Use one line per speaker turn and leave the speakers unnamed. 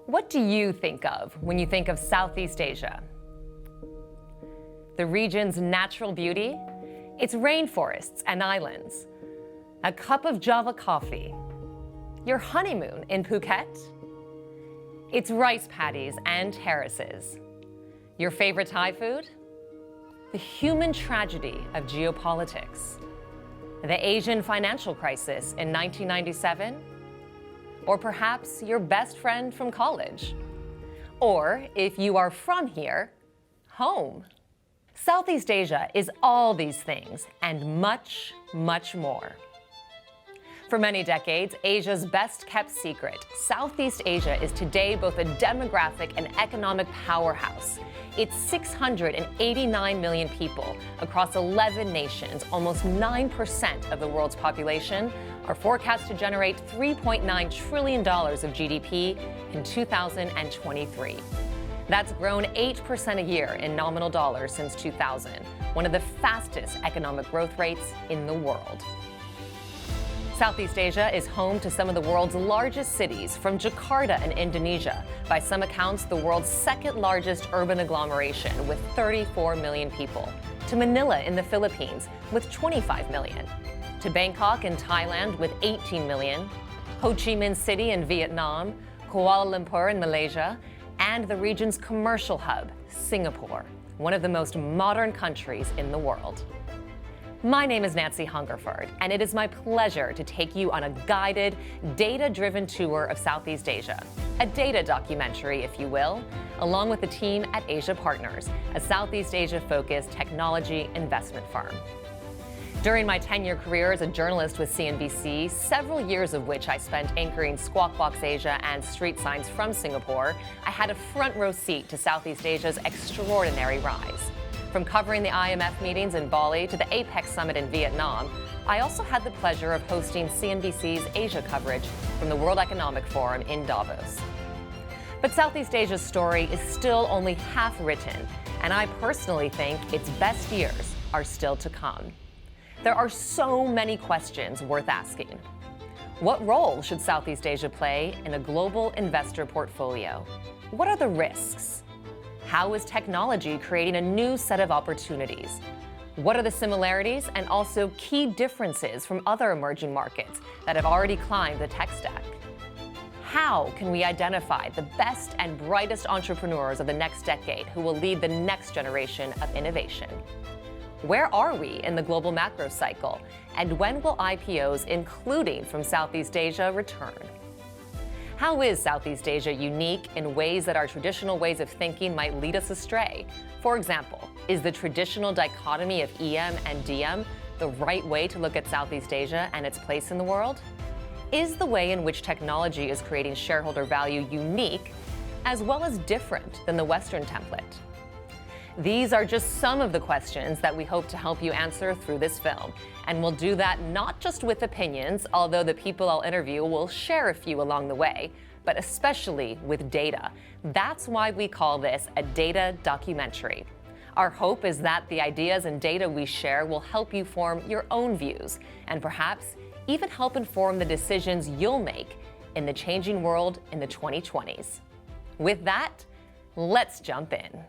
What do you think of when you think of Southeast Asia? The region's natural beauty? Its rainforests and islands. A cup of Java coffee. Your honeymoon in Phuket? Its rice paddies and terraces. Your favorite Thai food? The human tragedy of geopolitics. The Asian financial crisis in 1997? Or perhaps your best friend from college? Or, if you are from here, home. Southeast Asia is all these things and much, much more. For many decades, Asia's best-kept secret, Southeast Asia is today both a demographic and economic powerhouse. It's 689 million people across 11 nations, almost 9% of the world's population, are forecast to generate $3.9 trillion of GDP in 2023. That's grown 8% a year in nominal dollars since 2000, one of the fastest economic growth rates in the world. Southeast Asia is home to some of the world's largest cities, from Jakarta in Indonesia, by some accounts the world's second largest urban agglomeration with 34 million people, to Manila in the Philippines with 25 million, to Bangkok in Thailand with 18 million, Ho Chi Minh City in Vietnam, Kuala Lumpur in Malaysia, and the region's commercial hub, Singapore, one of the most modern countries in the world. My name is Nancy Hungerford, and it is my pleasure to take you on a guided, data-driven tour of Southeast Asia, a data documentary, if you will, along with the team at Asia Partners, a Southeast Asia-focused technology investment firm. During my 10-year career as a journalist with CNBC, several years of which I spent anchoring Squawk Box Asia and Street Signs from Singapore, I had a front-row seat to Southeast Asia's extraordinary rise. From covering the IMF meetings in Bali to the APEC summit in Vietnam, I also had the pleasure of hosting CNBC's Asia coverage from the World Economic Forum in Davos. But Southeast Asia's story is still only half written, and I personally think its best years are still to come. There are so many questions worth asking. What role should Southeast Asia play in a global investor portfolio? What are the risks? How is technology creating a new set of opportunities? What are the similarities and also key differences from other emerging markets that have already climbed the tech stack? How can we identify the best and brightest entrepreneurs of the next decade who will lead the next generation of innovation? Where are we in the global macro cycle? And when will IPOs, including from Southeast Asia, return? How is Southeast Asia unique in ways that our traditional ways of thinking might lead us astray? For example, is the traditional dichotomy of EM and DM the right way to look at Southeast Asia and its place in the world? Is the way in which technology is creating shareholder value unique, as well as different than the Western template? These are just some of the questions that we hope to help you answer through this film. And we'll do that not just with opinions, although the people I'll interview will share a few along the way, but especially with data. That's why we call this a data documentary. Our hope is that the ideas and data we share will help you form your own views, and perhaps even help inform the decisions you'll make in the changing world in the 2020s. With that, let's jump in.